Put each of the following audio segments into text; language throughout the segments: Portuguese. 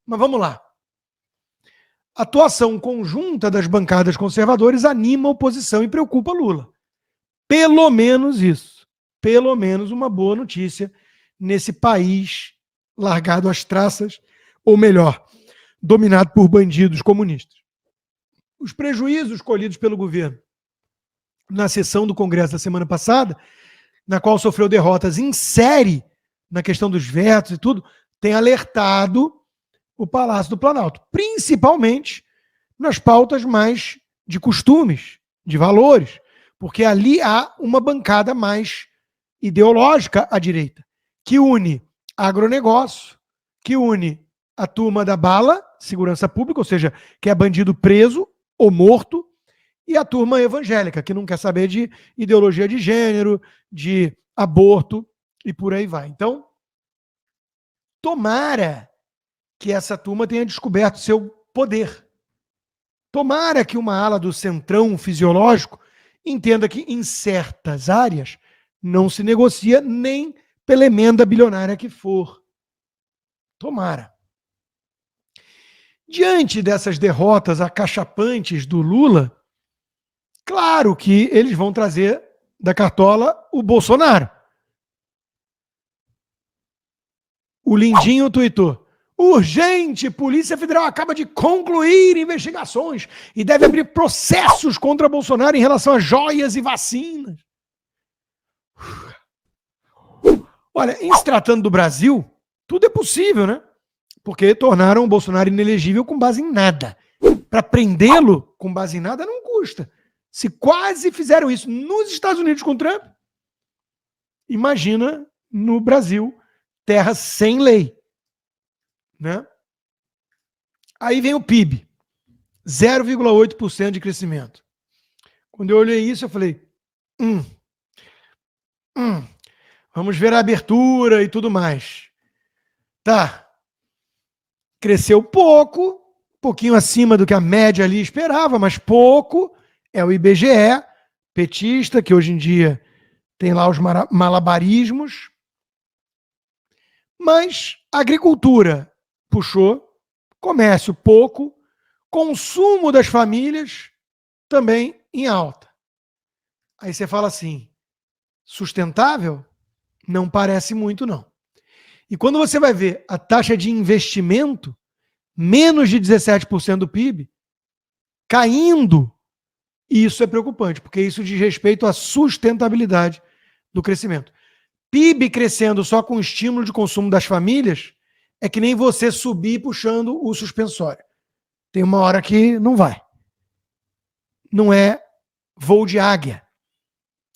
Mas vamos lá. A atuação conjunta das bancadas conservadoras anima a oposição e preocupa Lula. Pelo menos isso. Pelo menos uma boa notícia nesse país largado às traças, ou melhor, dominado por bandidos comunistas. Os prejuízos colhidos pelo governo na sessão do Congresso da semana passada, na qual sofreu derrotas em série na questão dos vetos e tudo, tem alertado o Palácio do Planalto, principalmente nas pautas mais de costumes, de valores, porque ali há uma bancada mais ideológica à direita, que une agronegócio, que une a turma da bala, segurança pública, ou seja, que é bandido preso ou morto, e a turma evangélica, que não quer saber de ideologia de gênero, de aborto e por aí vai. Então, tomara que essa turma tenha descoberto seu poder. Tomara que uma ala do centrão fisiológico entenda que em certas áreas não se negocia nem pela emenda bilionária que for. Tomara. Diante dessas derrotas acachapantes do Lula, claro que eles vão trazer da cartola o Bolsonaro. O Lindinho tuitou: urgente, Polícia Federal acaba de concluir investigações e deve abrir processos contra Bolsonaro em relação a joias e vacinas. Olha, em se tratando do Brasil, tudo é possível, né? Porque tornaram o Bolsonaro inelegível com base em nada. Para prendê-lo com base em nada não custa. Se quase fizeram isso nos Estados Unidos com Trump, imagina no Brasil, terra sem lei. Né? Aí vem o PIB, 0,8% de crescimento. Quando eu olhei isso, eu falei, vamos ver a abertura e tudo mais. Tá, cresceu pouco, um pouquinho acima do que a média ali esperava, mas pouco. É o IBGE, petista, que hoje em dia tem lá os malabarismos. Mas a agricultura puxou, comércio pouco, consumo das famílias também em alta. Aí você fala assim, sustentável? Não parece muito, não. E quando você vai ver a taxa de investimento, menos de 17% do PIB, caindo, isso é preocupante, porque isso diz respeito à sustentabilidade do crescimento. PIB crescendo só com estímulo de consumo das famílias é que nem você subir puxando o suspensório. Tem uma hora que não vai. Não é voo de águia.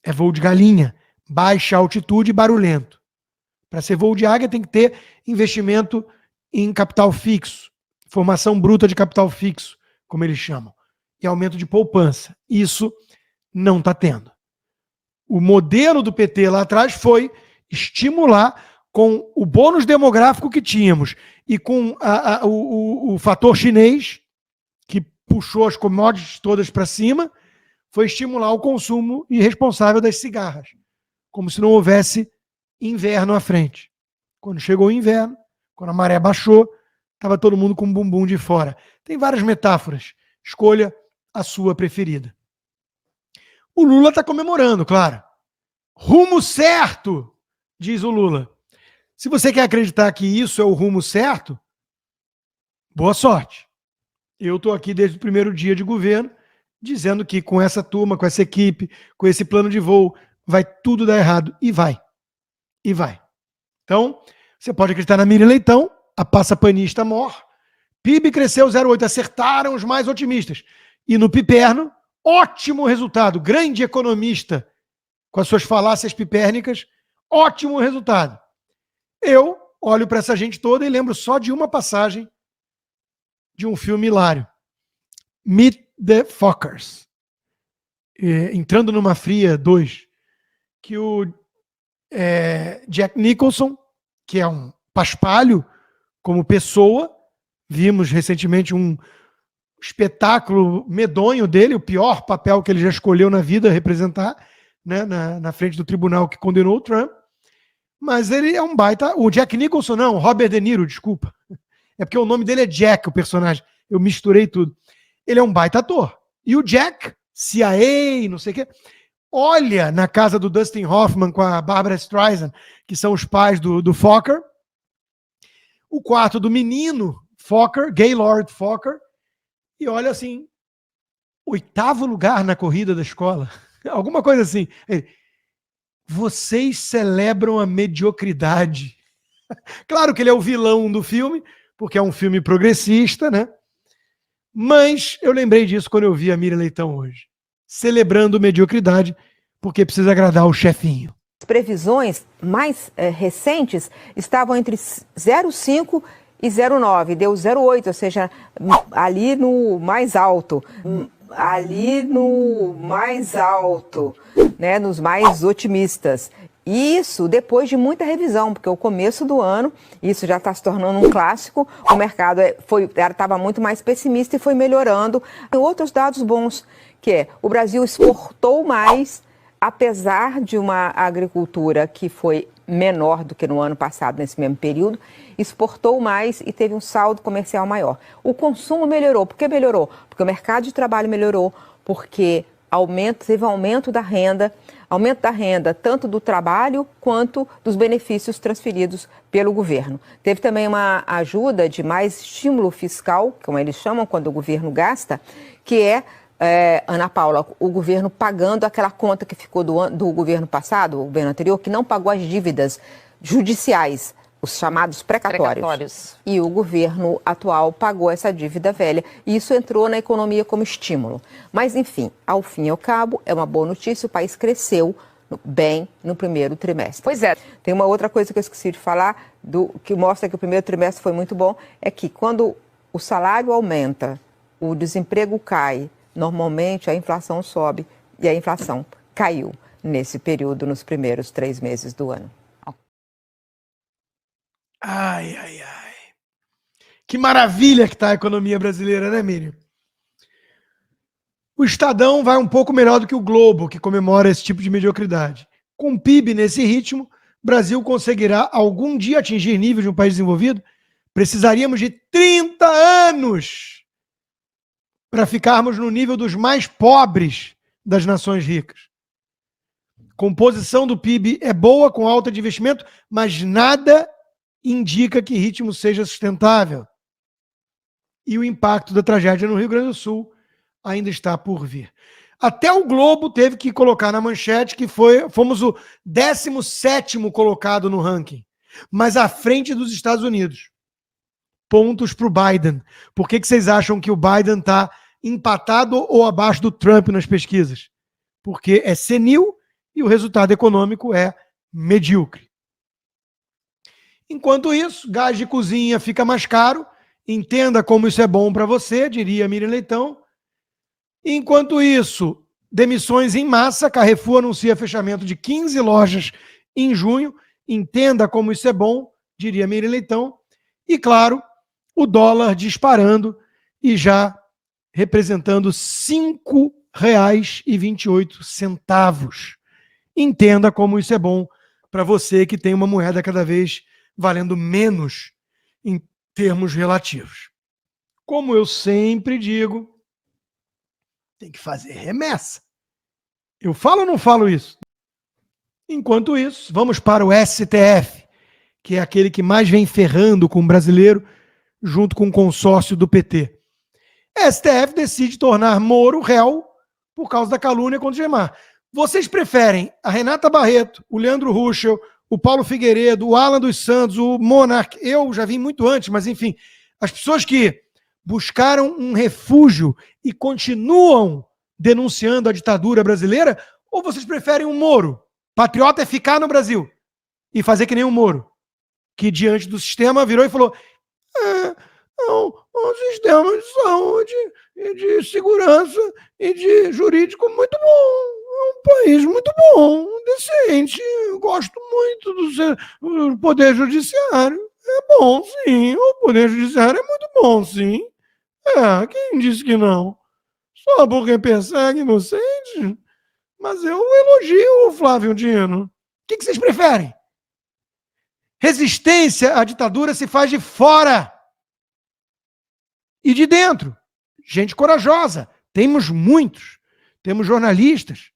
É voo de galinha. Baixa altitude e barulhento. Para ser voo de águia tem que ter investimento em capital fixo. Formação bruta de capital fixo, como eles chamam. E aumento de poupança. Isso não está tendo. O modelo do PT lá atrás foi estimular com o bônus demográfico que tínhamos e com o fator chinês, que puxou as commodities todas para cima, foi estimular o consumo irresponsável das cigarras. Como se não houvesse inverno à frente. Quando chegou o inverno, quando a maré baixou, estava todo mundo com o bumbum de fora. Tem várias metáforas. Escolha a sua preferida. O Lula está comemorando, claro. Rumo certo, diz o Lula. Se você quer acreditar que isso é o rumo certo, boa sorte. Eu estou aqui desde o primeiro dia de governo, dizendo que com essa turma, com essa equipe, com esse plano de voo, vai tudo dar errado. E vai. E vai. Então, você pode acreditar na Miriam Leitão, a passapanista mor. PIB cresceu 0,8%, acertaram os mais otimistas. E no Piperno, ótimo resultado. Grande economista, com as suas falácias pipérnicas, ótimo resultado. Eu olho para essa gente toda e lembro só de uma passagem de um filme hilário. Meet the Fockers. Entrando numa Fria 2, que o Jack Nicholson, que é um paspalho como pessoa, vimos recentemente um espetáculo medonho dele, o pior papel que ele já escolheu na vida representar, né, na frente do tribunal que condenou o Trump, mas ele é um baita... O Jack Nicholson não, Robert De Niro, desculpa. É porque o nome dele é Jack, o personagem. Eu misturei tudo. Ele é um baita ator. E o Jack, CIA, não sei o quê, olha na casa do Dustin Hoffman com a Barbara Streisand, que são os pais do Fokker, o quarto do menino Fokker, Gaylord Fokker, e olha assim, 8º lugar na corrida da escola. Alguma coisa assim. Vocês celebram a mediocridade. Claro que ele é o vilão do filme, porque é um filme progressista, né? Mas eu lembrei disso quando eu vi a Miriam Leitão hoje. Celebrando mediocridade, porque precisa agradar o chefinho. As previsões mais recentes estavam entre 0,5 e 0,9, deu 0,8, ou seja, ali no mais alto. Né, nos mais otimistas. Isso depois de muita revisão, porque o começo do ano, isso já está se tornando um clássico, o mercado estava muito mais pessimista e foi melhorando. Tem outros dados bons, que é o Brasil exportou mais, apesar de uma agricultura que foi menor do que no ano passado, nesse mesmo período, exportou mais e teve um saldo comercial maior. O consumo melhorou. Por que melhorou? Porque o mercado de trabalho melhorou, porque teve um aumento da renda tanto do trabalho quanto dos benefícios transferidos pelo governo. Teve também uma ajuda de mais estímulo fiscal, como eles chamam quando o governo gasta, que Ana Paula, o governo pagando aquela conta que ficou do governo passado, o governo anterior, que não pagou as dívidas judiciais, os chamados precatórios. E o governo atual pagou essa dívida velha. E isso entrou na economia como estímulo. Mas, enfim, ao fim e ao cabo, é uma boa notícia, o país cresceu bem no primeiro trimestre. Pois é. Tem uma outra coisa que eu esqueci de falar, que mostra que o primeiro trimestre foi muito bom, é que quando o salário aumenta, o desemprego cai, normalmente a inflação sobe e a inflação caiu nesse período, nos primeiros 3 meses do ano. Ai, ai, ai. Que maravilha que está a economia brasileira, né, Miriam? O Estadão vai um pouco melhor do que o Globo, que comemora esse tipo de mediocridade. Com o PIB nesse ritmo, o Brasil conseguirá algum dia atingir nível de um país desenvolvido? Precisaríamos de 30 anos para ficarmos no nível dos mais pobres das nações ricas. Composição do PIB é boa, com alta de investimento, mas nada indica que ritmo seja sustentável. E o impacto da tragédia no Rio Grande do Sul ainda está por vir. Até o Globo teve que colocar na manchete que fomos o 17º colocado no ranking, mas à frente dos Estados Unidos. Pontos para o Biden. Por que vocês acham que o Biden está empatado ou abaixo do Trump nas pesquisas? Porque é senil e o resultado econômico é medíocre. Enquanto isso, gás de cozinha fica mais caro. Entenda como isso é bom para você, diria Miriam Leitão. Enquanto isso, demissões em massa. Carrefour anuncia fechamento de 15 lojas em junho. Entenda como isso é bom, diria Miriam Leitão. E, claro, o dólar disparando e já representando R$ 5,28. Entenda como isso é bom para você que tem uma moeda cada vez valendo menos em termos relativos. Como eu sempre digo, tem que fazer remessa. Eu falo ou não falo isso? Enquanto isso, vamos para o STF, que é aquele que mais vem ferrando com o brasileiro, junto com o consórcio do PT. STF decide tornar Moro réu por causa da calúnia contra o Gemar. Vocês preferem a Renata Barreto, o Leandro Ruschel, o Paulo Figueiredo, o Alan dos Santos, o Monark, eu já vim muito antes, mas enfim, as pessoas que buscaram um refúgio e continuam denunciando a ditadura brasileira, ou vocês preferem um Moro? Patriota é ficar no Brasil e fazer que nem um Moro, que diante do sistema virou e falou: não, um sistema de saúde e de segurança e de jurídico muito bom. É um país muito bom, decente. Eu gosto muito do poder judiciário. É bom, sim. O poder judiciário é muito bom, sim. Quem disse que não? Só porque persegue inocente? Mas eu elogio o Flávio Dino. O que vocês preferem? Resistência à ditadura se faz de fora. e de dentro. Gente corajosa. Temos muitos. Temos jornalistas.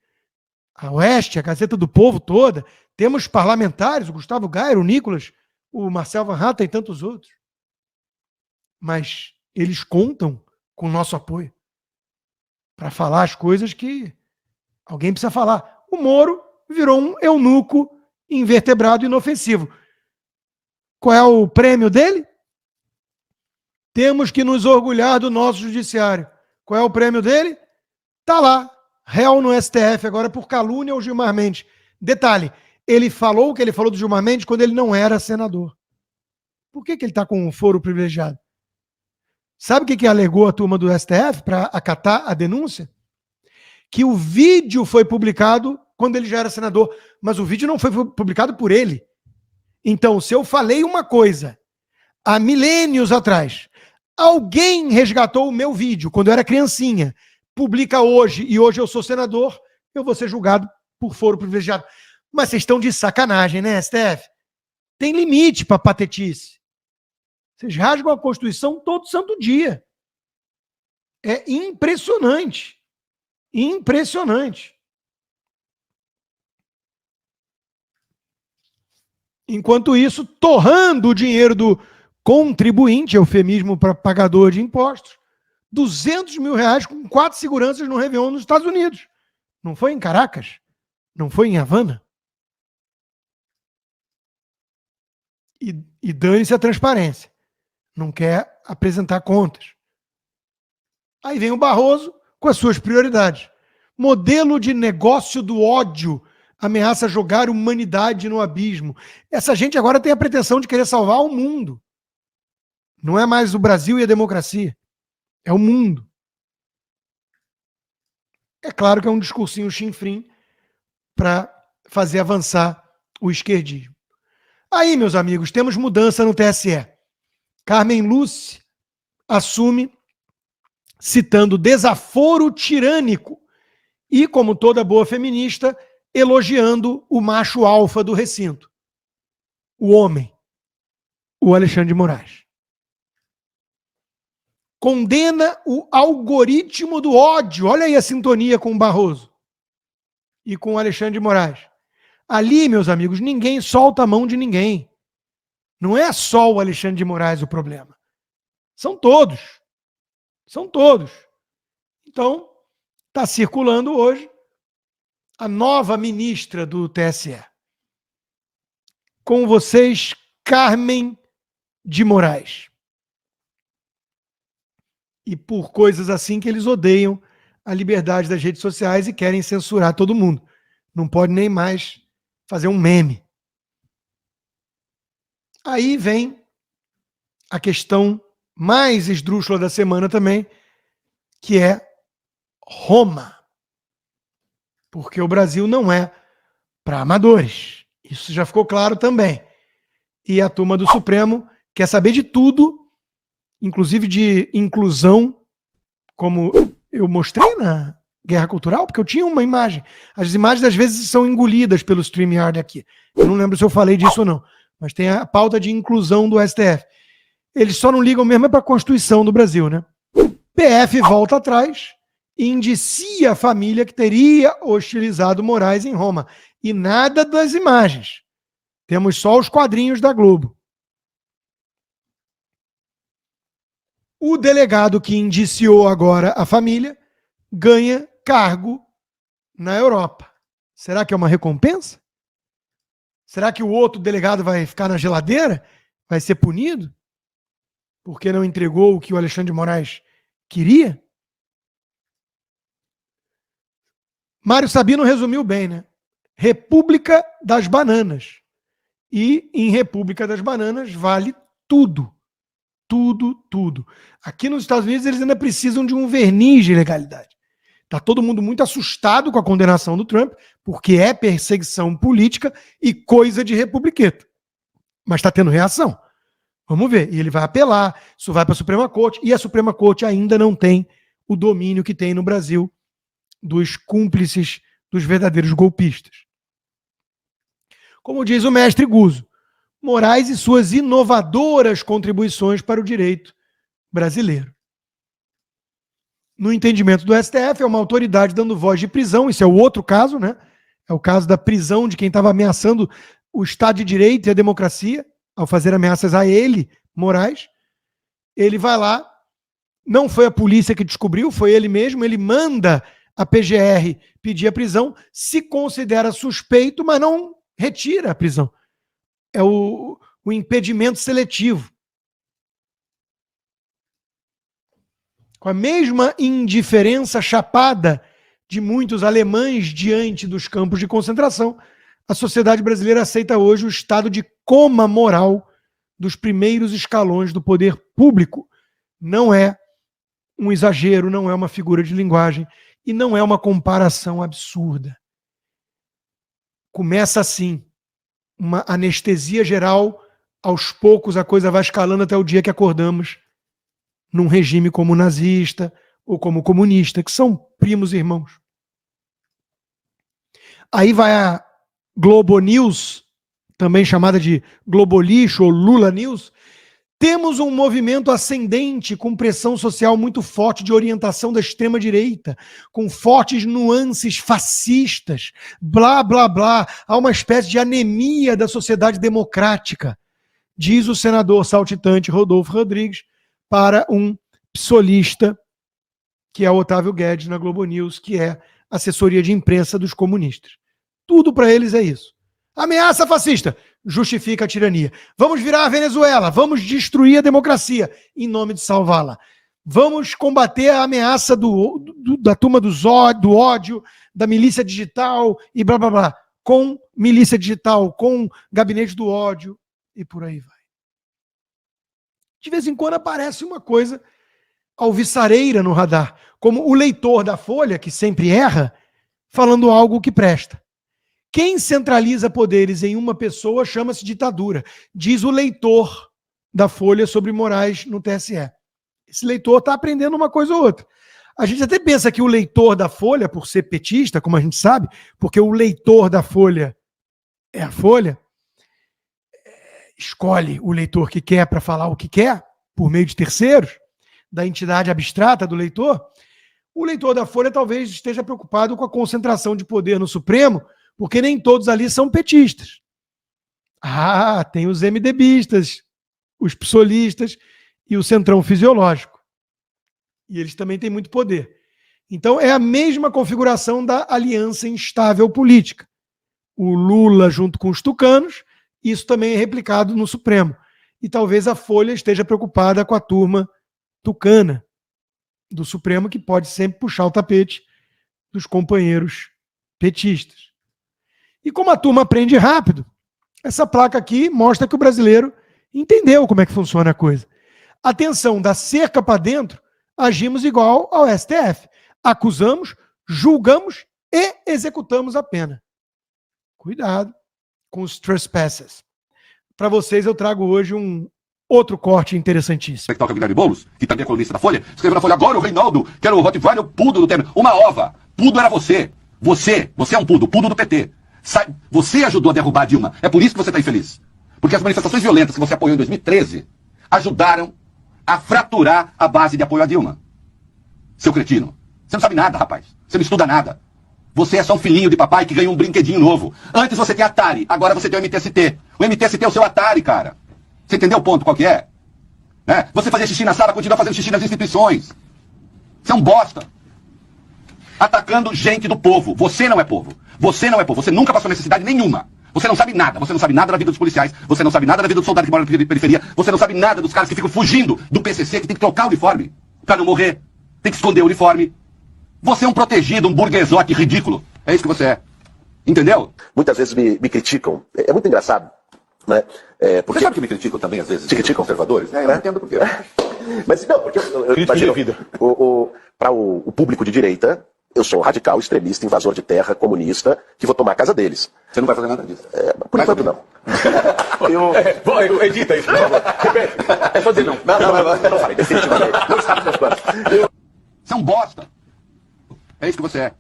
A Oeste, a Gazeta do Povo toda. Temos parlamentares, o Gustavo Gayer, o Nicolas, o Marcel Van Hatten e tantos outros. Mas eles contam com o nosso apoio para falar as coisas que alguém precisa falar. O Moro virou um eunuco invertebrado inofensivo. Qual é o prêmio dele? Temos que nos orgulhar do nosso judiciário. Qual é o prêmio dele? Está lá, réu no STF, agora por calúnia ao Gilmar Mendes. Detalhe, ele falou o que ele falou do Gilmar Mendes quando ele não era senador. Por que ele está com um foro privilegiado? Sabe o que alegou a turma do STF para acatar a denúncia? Que o vídeo foi publicado quando ele já era senador, mas o vídeo não foi publicado por ele. Então, se eu falei uma coisa há milênios atrás, alguém resgatou o meu vídeo quando eu era criancinha, publica hoje e hoje eu sou senador, eu vou ser julgado por foro privilegiado. Mas vocês estão de sacanagem, né, STF? Tem limite para patetice. Vocês rasgam a Constituição todo santo dia. É impressionante. Impressionante. Enquanto isso, torrando o dinheiro do contribuinte, eufemismo para pagador de impostos, 200 mil reais com 4 seguranças no Réveillon nos Estados Unidos. Não foi em Caracas? Não foi em Havana? E dane-se a transparência. Não quer apresentar contas. Aí vem o Barroso com as suas prioridades. Modelo de negócio do ódio ameaça jogar a humanidade no abismo. Essa gente agora tem a pretensão de querer salvar o mundo. Não é mais o Brasil e a democracia. É o mundo. É claro que é um discursinho chinfrim para fazer avançar o esquerdismo. Aí, meus amigos, temos mudança no TSE. Carmen Lúcia assume citando desaforo tirânico e, como toda boa feminista, elogiando o macho alfa do recinto, o homem, o Alexandre de Moraes. Condena o algoritmo do ódio. Olha aí a sintonia com o Barroso e com o Alexandre de Moraes. Ali, meus amigos, ninguém solta a mão de ninguém. Não é só o Alexandre de Moraes o problema. São todos. São todos. Então, está circulando hoje a nova ministra do TSE. Com vocês, Carmen de Moraes. E por coisas assim que eles odeiam a liberdade das redes sociais e querem censurar todo mundo. Não pode nem mais fazer um meme. Aí vem a questão mais esdrúxula da semana também, que é Roma. Porque o Brasil não é para amadores. Isso já ficou claro também. E a turma do Supremo quer saber de tudo, inclusive de inclusão, como eu mostrei na Guerra Cultural, porque eu tinha uma imagem. As imagens, às vezes, são engolidas pelo StreamYard aqui. Eu não lembro se eu falei disso ou não. Mas tem a pauta de inclusão do STF. Eles só não ligam mesmo para a Constituição do Brasil, né? PF volta atrás e indicia a família que teria hostilizado Moraes em Roma. E nada das imagens. Temos só os quadrinhos da Globo. O delegado que indiciou agora a família ganha cargo na Europa. Será que é uma recompensa? Será que o outro delegado vai ficar na geladeira? Vai ser punido? Porque não entregou o que o Alexandre de Moraes queria? Mário Sabino resumiu bem, né? República das Bananas. E em República das Bananas vale tudo. Tudo, tudo. Aqui nos Estados Unidos eles ainda precisam de um verniz de legalidade. Está todo mundo muito assustado com a condenação do Trump, porque é perseguição política e coisa de republiqueta. Mas está tendo reação. Vamos ver. E ele vai apelar, isso vai para a Suprema Corte, e a Suprema Corte ainda não tem o domínio que tem no Brasil dos cúmplices, dos verdadeiros golpistas. Como diz o mestre Guzzo, Moraes e suas inovadoras contribuições para o direito brasileiro. no entendimento do STF, é uma autoridade dando voz de prisão. Isso é o outro caso, né? É o caso da prisão de quem estava ameaçando o Estado de Direito e a democracia, ao fazer ameaças a ele, Moraes. Ele vai lá, não foi a polícia que descobriu, foi ele mesmo, ele manda a PGR pedir a prisão, se considera suspeito, mas não retira a prisão. É o impedimento seletivo. Com a mesma indiferença chapada de muitos alemães diante dos campos de concentração, a sociedade brasileira aceita hoje o estado de coma moral dos primeiros escalões do poder público. Não é um exagero, não é uma figura de linguagem e não é uma comparação absurda. Começa assim, uma anestesia geral, aos poucos a coisa vai escalando até o dia que acordamos num regime como nazista ou como comunista, que são primos irmãos. Aí vai a Globo News, também chamada de Globolixo ou Lula News. Temos um movimento ascendente com pressão social muito forte de orientação da extrema-direita, com fortes nuances fascistas, blá, blá, blá. Há uma espécie de anemia da sociedade democrática, diz o senador saltitante Rodolfo Rodrigues, para um psolista, que é o Otávio Guedes na Globo News, que é assessoria de imprensa dos comunistas. Tudo para eles é isso. Ameaça fascista justifica a tirania. Vamos virar a Venezuela, vamos destruir a democracia em nome de salvá-la. Vamos combater a ameaça da turma do ódio, da milícia digital e blá blá blá. Com milícia digital, com gabinete do ódio e por aí vai. De vez em quando aparece uma coisa alvissareira no radar, como o leitor da Folha, que sempre erra, falando algo que presta. Quem centraliza poderes em uma pessoa chama-se ditadura, diz o leitor da Folha sobre Moraes no TSE. Esse leitor está aprendendo uma coisa ou outra. A gente até pensa que o leitor da Folha, por ser petista, como a gente sabe, porque o leitor da Folha é a Folha, escolhe o leitor que quer para falar o que quer, por meio de terceiros, da entidade abstrata do leitor. O leitor da Folha talvez esteja preocupado com a concentração de poder no Supremo, porque nem todos ali são petistas. Ah, tem os MDBistas, os psolistas e o centrão fisiológico. E eles também têm muito poder. Então é a mesma configuração da aliança instável política. O Lula junto com os tucanos, isso também é replicado no Supremo. E talvez a Folha esteja preocupada com a turma tucana do Supremo, que pode sempre puxar o tapete dos companheiros petistas. E como a turma aprende rápido, essa placa aqui mostra que o brasileiro entendeu como é que funciona a coisa. Atenção, da cerca para dentro, agimos igual ao STF. Acusamos, julgamos e executamos a pena. Cuidado com os trespasses. Para vocês eu trago hoje um outro corte interessantíssimo. Toca Guilherme Boulos, que também é colunista da Folha, escreveu na Folha: agora o Reinaldo, que era o Rottweiler, o pudo do Temer. Uma ova. Pudo era você. Você é um pudo do PT. Você ajudou a derrubar a Dilma. É por isso que você está infeliz. Porque as manifestações violentas que você apoiou em 2013 ajudaram a fraturar a base de apoio a Dilma. Seu cretino. Você não sabe nada, rapaz. Você não estuda nada. Você é só um filhinho de papai que ganhou um brinquedinho novo. Antes você tem Atari, agora você tem o MTST. O MTST é o seu Atari, cara. Você entendeu o ponto qual que é? Você fazia xixi na sala, continua fazendo xixi nas instituições. Você é um bosta. Atacando gente do povo. Você não é povo. Você não é povo. Você nunca passou necessidade nenhuma. Você não sabe nada. Você não sabe nada da vida dos policiais. Você não sabe nada da vida do soldado que mora na periferia. Você não sabe nada dos caras que ficam fugindo do PCC, que tem que trocar o uniforme pra não morrer. Tem que esconder o uniforme. Você é um protegido, um burguesote ridículo. É isso que você é. Entendeu? Muitas vezes me criticam. É muito engraçado, né? Você sabe que me criticam também, às vezes? Te criticam? Conservadores? Eu não entendo por quê. Mas não, porque eu imagino, para o público de direita, eu sou um radical, extremista, invasor de terra, comunista, que vou tomar a casa deles. Você não vai fazer nada disso? Por enquanto não. Edita isso, por favor. Repete. É só dizer não. Não falei, definitivamente. Não está nos meus planos. Você é um bosta. É isso que você é.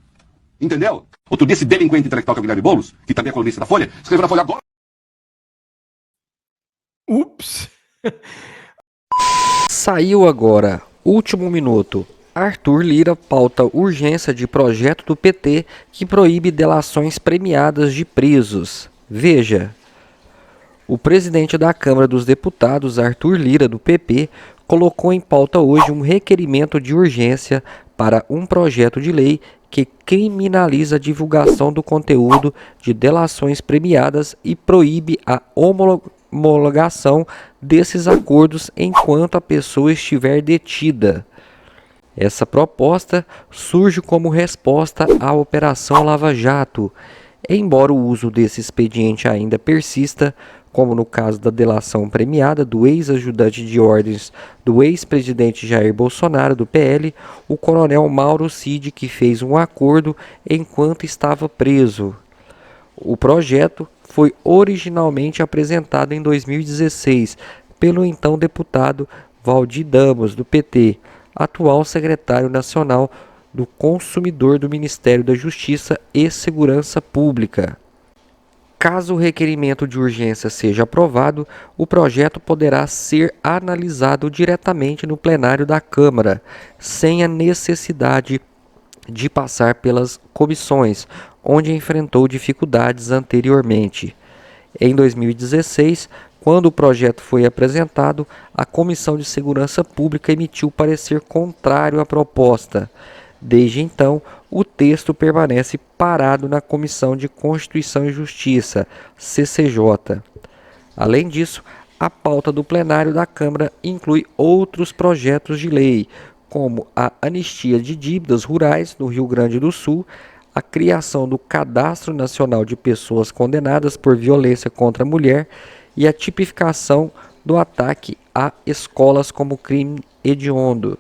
Entendeu? Outro dia, esse delinquente intelectual que é o Guilherme Boulos, que também é colunista da Folha, escreveu na Folha agora. Ups! Saiu agora, último minuto, Arthur Lira pauta urgência de projeto do PT que proíbe delações premiadas de presos. Veja. O presidente da Câmara dos Deputados, Arthur Lira, do PP, colocou em pauta hoje um requerimento de urgência para um projeto de lei que criminaliza a divulgação do conteúdo de delações premiadas e proíbe a homologação desses acordos enquanto a pessoa estiver detida. Essa proposta surge como resposta à Operação Lava Jato. Embora o uso desse expediente ainda persista, como no caso da delação premiada do ex-ajudante de ordens do ex-presidente Jair Bolsonaro, do PL, o coronel Mauro Cid, que fez um acordo enquanto estava preso. O projeto foi originalmente apresentado em 2016 pelo então deputado Valdir Damos, do PT, atual secretário nacional do Consumidor do Ministério da Justiça e Segurança Pública. Caso o requerimento de urgência seja aprovado, o projeto poderá ser analisado diretamente no plenário da Câmara, sem a necessidade de passar pelas comissões, onde enfrentou dificuldades anteriormente. Em 2016, quando o projeto foi apresentado, a Comissão de Segurança Pública emitiu parecer contrário à proposta. Desde então, o texto permanece parado na Comissão de Constituição e Justiça, CCJ. Além disso, a pauta do plenário da Câmara inclui outros projetos de lei, como a anistia de dívidas rurais no Rio Grande do Sul, a criação do Cadastro Nacional de Pessoas Condenadas por Violência contra a Mulher e a tipificação do ataque a escolas como crime hediondo.